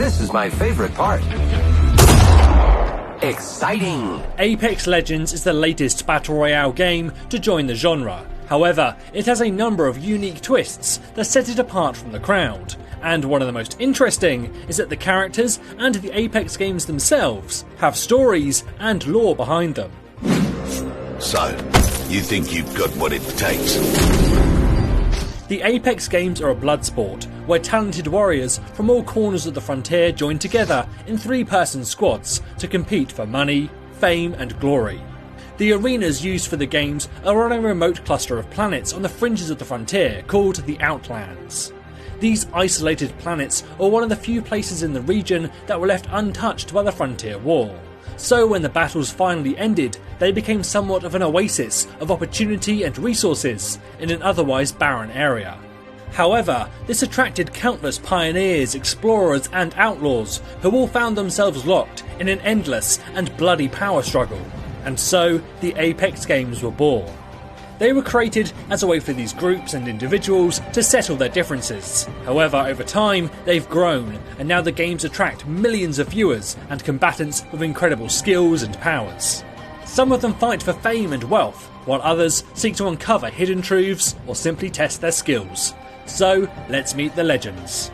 This is my favorite part. Exciting! Apex Legends is the latest Battle Royale game to join the genre. However, it has a number of unique twists that set it apart from the crowd. And one of the most interesting is that the characters and the Apex games themselves have stories and lore behind them. So, you think you've got what it takes? The Apex games are a blood sport, where talented warriors from all corners of the frontier join together in three-person squads to compete for money, fame and glory. The arenas used for the games are on a remote cluster of planets on the fringes of the frontier called the Outlands. These isolated planets are one of the few places in the region that were left untouched by the Frontier War. So when the battles finally ended, they became somewhat of an oasis of opportunity and resources in an otherwise barren area. However, this attracted countless pioneers, explorers and outlaws who all found themselves locked in an endless and bloody power struggle. And so, the Apex games were born. They were created as a way for these groups and individuals to settle their differences. However, over time, they've grown, and now the games attract millions of viewers and combatants with incredible skills and powers. Some of them fight for fame and wealth, while others seek to uncover hidden truths or simply test their skills. So, let's meet the legends.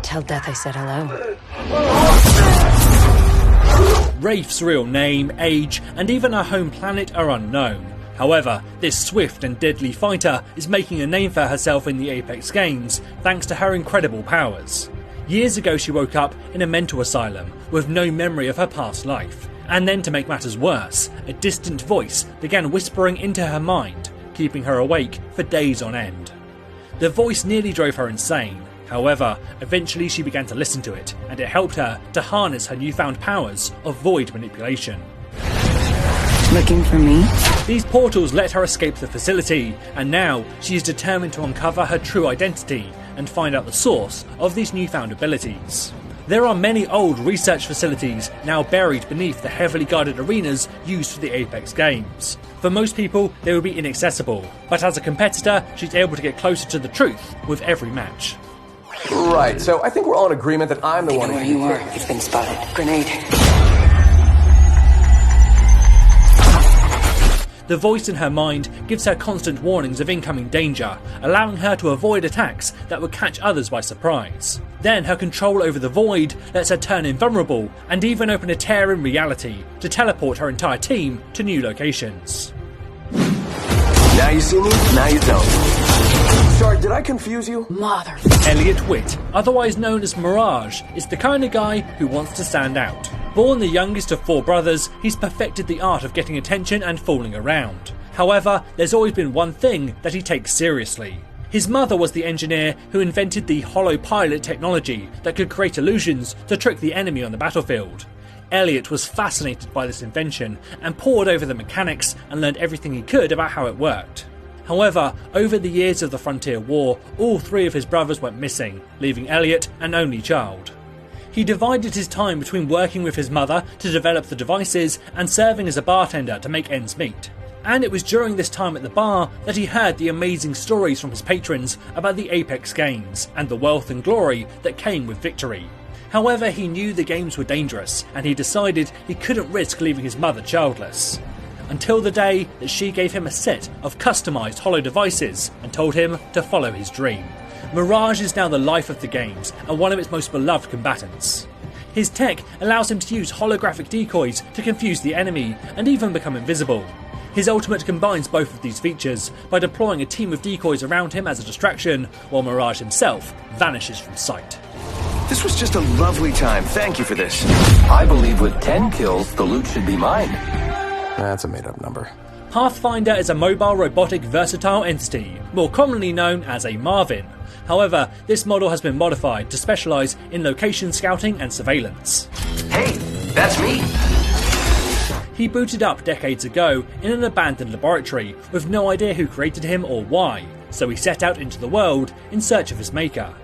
Tell Death I said hello. Wraith's real name, age, and even her home planet are unknown. However, this swift and deadly fighter is making a name for herself in the Apex games thanks to her incredible powers. Years ago she woke up in a mental asylum with no memory of her past life, and then to make matters worse, a distant voice began whispering into her mind, keeping her awake for days on end. The voice nearly drove her insane. However, eventually she began to listen to it, and it helped her to harness her newfound powers of void manipulation. Looking for me? These portals let her escape the facility, and now she is determined to uncover her true identity and find out the source of these newfound abilities. There are many old research facilities now buried beneath the heavily guarded arenas used for the Apex games. For most people, they will be inaccessible, but as a competitor, she's able to get closer to the truth with every match. Right, so I think we're all in agreement that I'm the one Where you are, you've been spotted. Grenade. The voice in her mind gives her constant warnings of incoming danger, allowing her to avoid attacks that would catch others by surprise. Then her control over the void lets her turn invulnerable and even open a tear in reality to teleport her entire team to new locations. Now you see me, now you don't. Sorry, did I confuse you? Mother. Elliot Witt, otherwise known as Mirage, is the kind of guy who wants to stand out. Born the youngest of four brothers, he's perfected the art of getting attention and fooling around. However, there's always been one thing that he takes seriously. His mother was the engineer who invented the hollow pilot technology that could create illusions to trick the enemy on the battlefield. Elliot was fascinated by this invention and pored over the mechanics and learned everything he could about how it worked. However, over the years of the Frontier War, all three of his brothers went missing, leaving Elliot an only child. He divided his time between working with his mother to develop the devices and serving as a bartender to make ends meet. And it was during this time at the bar that he heard the amazing stories from his patrons about the Apex games and the wealth and glory that came with victory. However, he knew the games were dangerous, and he decided he couldn't risk leaving his mother childless. Until the day that she gave him a set of customised hollow devices and told him to follow his dream. Mirage is now the life of the games and one of its most beloved combatants. His tech allows him to use holographic decoys to confuse the enemy and even become invisible. His ultimate combines both of these features by deploying a team of decoys around him as a distraction, while Mirage himself vanishes from sight. This was just a lovely time. Thank you for this. I believe with 10 kills, the loot should be mine. That's a made-up number. Pathfinder is a mobile robotic versatile entity, more commonly known as a Marvin. However, this model has been modified to specialise in location scouting and surveillance. Hey, that's me! He booted up decades ago in an abandoned laboratory with no idea who created him or why, so he set out into the world in search of his maker.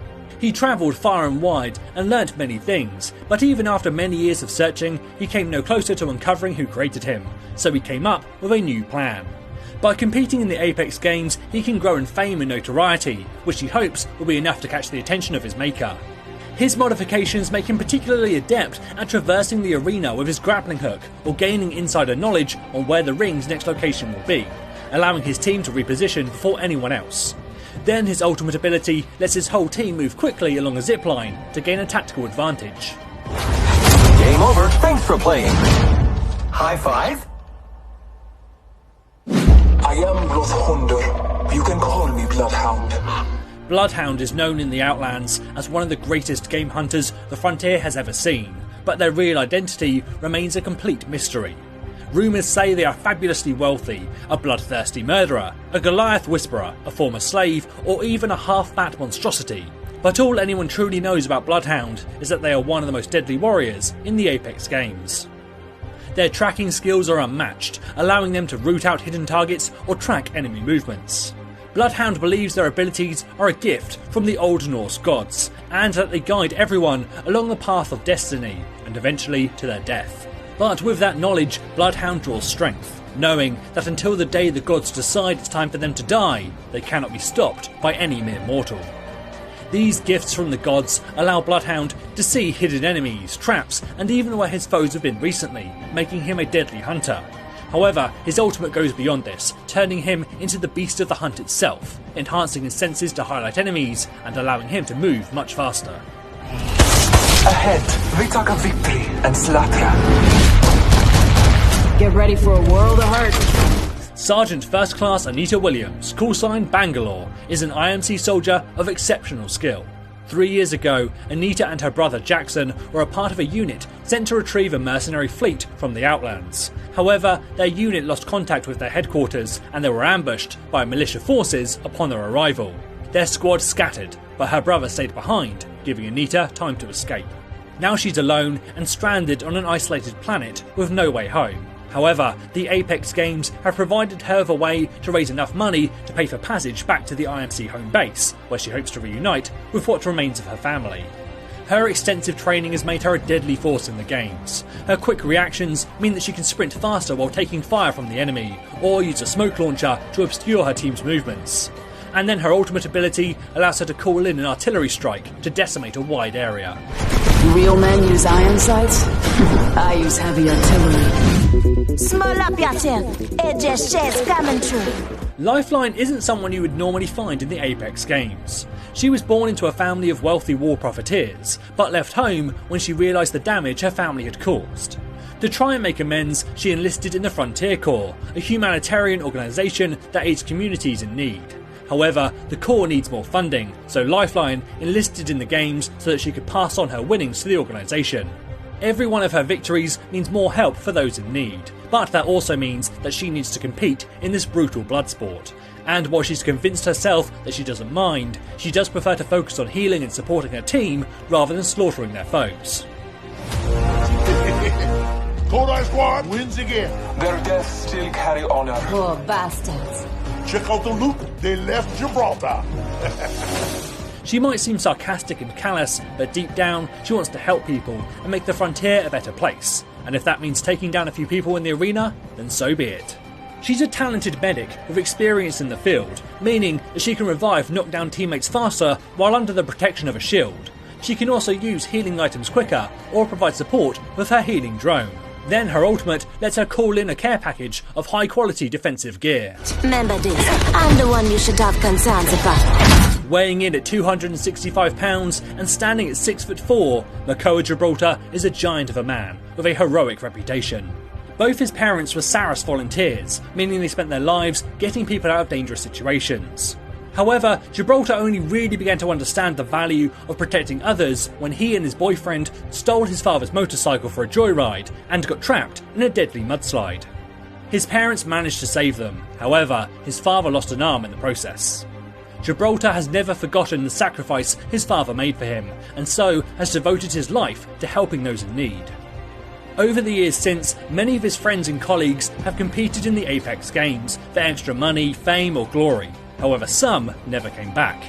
He travelled far and wide and learnt many things, but even after many years of searching, he came no closer to uncovering who created him, so he came up with a new plan. By competing in the Apex games, he can grow in fame and notoriety, which he hopes will be enough to catch the attention of his maker. His modifications make him particularly adept at traversing the arena with his grappling hook or gaining insider knowledge on where the ring's next location will be, allowing his team to reposition before anyone else. Then his ultimate ability lets his whole team move quickly along a zipline to gain a tactical advantage. Game over. Thanks for playing. High five? I am Bloodhunder. You can call me Bloodhound. Bloodhound is known in the Outlands as one of the greatest game hunters the Frontier has ever seen, but their real identity remains a complete mystery. Rumours say they are fabulously wealthy, a bloodthirsty murderer, a Goliath whisperer, a former slave, or even a half-fat monstrosity. But all anyone truly knows about Bloodhound is that they are one of the most deadly warriors in the Apex games. Their tracking skills are unmatched, allowing them to root out hidden targets or track enemy movements. Bloodhound believes their abilities are a gift from the Old Norse gods, and that they guide everyone along the path of destiny, and eventually to their death. But with that knowledge, Bloodhound draws strength, knowing that until the day the gods decide it's time for them to die, they cannot be stopped by any mere mortal. These gifts from the gods allow Bloodhound to see hidden enemies, traps, and even where his foes have been recently, making him a deadly hunter. However, his ultimate goes beyond this, turning him into the beast of the hunt itself, enhancing his senses to highlight enemies and allowing him to move much faster. Ahead, we talk of victory and slaughter. Get ready for a world of hurt. Sergeant First Class Anita Williams, callsign Bangalore, is an IMC soldier of exceptional skill. 3 years ago, Anita and her brother Jackson were a part of a unit sent to retrieve a mercenary fleet from the Outlands. However, their unit lost contact with their headquarters and they were ambushed by militia forces upon their arrival. Their squad scattered, but her brother stayed behind, giving Anita time to escape. Now she's alone and stranded on an isolated planet with no way home. However, the Apex games have provided her with a way to raise enough money to pay for passage back to the IMC home base, where she hopes to reunite with what remains of her family. Her extensive training has made her a deadly force in the games. Her quick reactions mean that she can sprint faster while taking fire from the enemy, or use a smoke launcher to obscure her team's movements. And then her ultimate ability allows her to call in an artillery strike to decimate a wide area. Real men use iron sights? I use heavy artillery. Small up yourself. It just sheds coming true. Lifeline isn't someone you would normally find in the Apex games. She was born into a family of wealthy war profiteers, but left home when she realised the damage her family had caused. To try and make amends, she enlisted in the Frontier Corps, a humanitarian organisation that aids communities in need. However, the Corps needs more funding, so Lifeline enlisted in the games so that she could pass on her winnings to the organisation. Every one of her victories means more help for those in need, but that also means that she needs to compete in this brutal blood sport. And while she's convinced herself that she doesn't mind, she does prefer to focus on healing and supporting her team rather than slaughtering their foes. Kodai Squad wins again. Their deaths still carry honor. Poor bastards. Check out the loot. They left Gibraltar. She might seem sarcastic and callous, but deep down, she wants to help people and make the Frontier a better place. And if that means taking down a few people in the arena, then so be it. She's a talented medic with experience in the field, meaning that she can revive knockdown teammates faster while under the protection of a shield. She can also use healing items quicker or provide support with her healing drone. Then her ultimate lets her call in a care package of high quality defensive gear. Remember this, I'm the one you should have concerns about. Weighing in at 265 pounds and standing at 6'4", Makoa Gibraltar is a giant of a man with a heroic reputation. Both his parents were Saras volunteers, meaning they spent their lives getting people out of dangerous situations. However, Gibraltar only really began to understand the value of protecting others when he and his boyfriend stole his father's motorcycle for a joyride and got trapped in a deadly mudslide. His parents managed to save them, however, his father lost an arm in the process. Gibraltar has never forgotten the sacrifice his father made for him, and so has devoted his life to helping those in need. Over the years since, many of his friends and colleagues have competed in the Apex games for extra money, fame or glory. However, some never came back.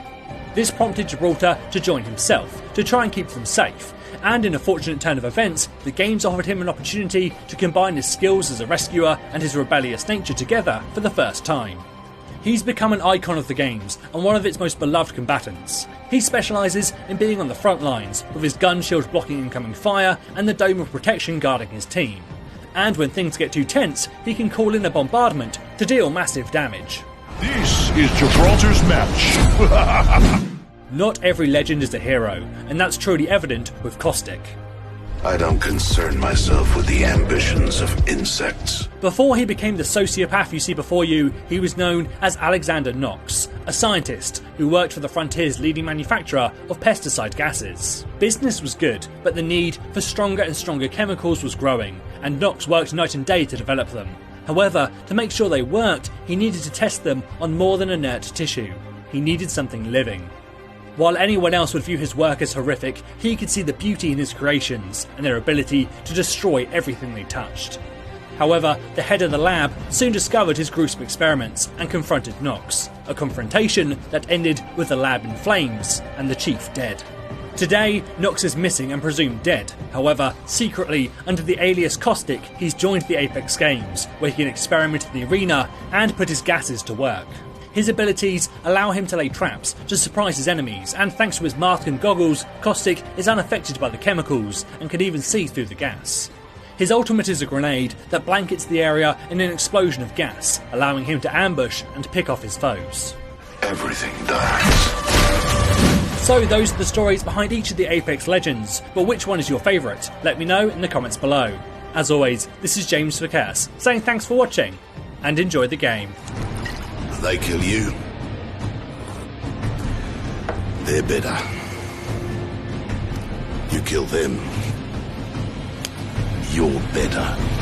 This prompted Gibraltar to join himself, to try and keep them safe, and in a fortunate turn of events, the games offered him an opportunity to combine his skills as a rescuer and his rebellious nature together for the first time. He's become an icon of the games and one of its most beloved combatants. He specialises in being on the front lines, with his gun shield blocking incoming fire and the dome of protection guarding his team. And when things get too tense, he can call in a bombardment to deal massive damage. This is Gibraltar's match. Not every legend is a hero, and that's truly evident with Caustic. I don't concern myself with the ambitions of insects. Before he became the sociopath you see before you, he was known as Alexander Knox, a scientist who worked for the Frontier's leading manufacturer of pesticide gases. Business was good, but the need for stronger and stronger chemicals was growing, and Knox worked night and day to develop them. However, to make sure they worked, he needed to test them on more than inert tissue. He needed something living. While anyone else would view his work as horrific, he could see the beauty in his creations and their ability to destroy everything they touched. However, the head of the lab soon discovered his gruesome experiments and confronted Knox, a confrontation that ended with the lab in flames and the chief dead. Today, Knox is missing and presumed dead. However, secretly, under the alias Caustic, he's joined the Apex games, where he can experiment in the arena and put his gases to work. His abilities allow him to lay traps to surprise his enemies, and thanks to his mask and goggles, Caustic is unaffected by the chemicals and can even see through the gas. His ultimate is a grenade that blankets the area in an explosion of gas, allowing him to ambush and pick off his foes. Everything dies. So those are the stories behind each of the Apex legends, but which one is your favourite? Let me know in the comments below. As always, this is James Verkers, saying thanks for watching, and enjoy the game. They kill you, they're better. You kill them, you're better.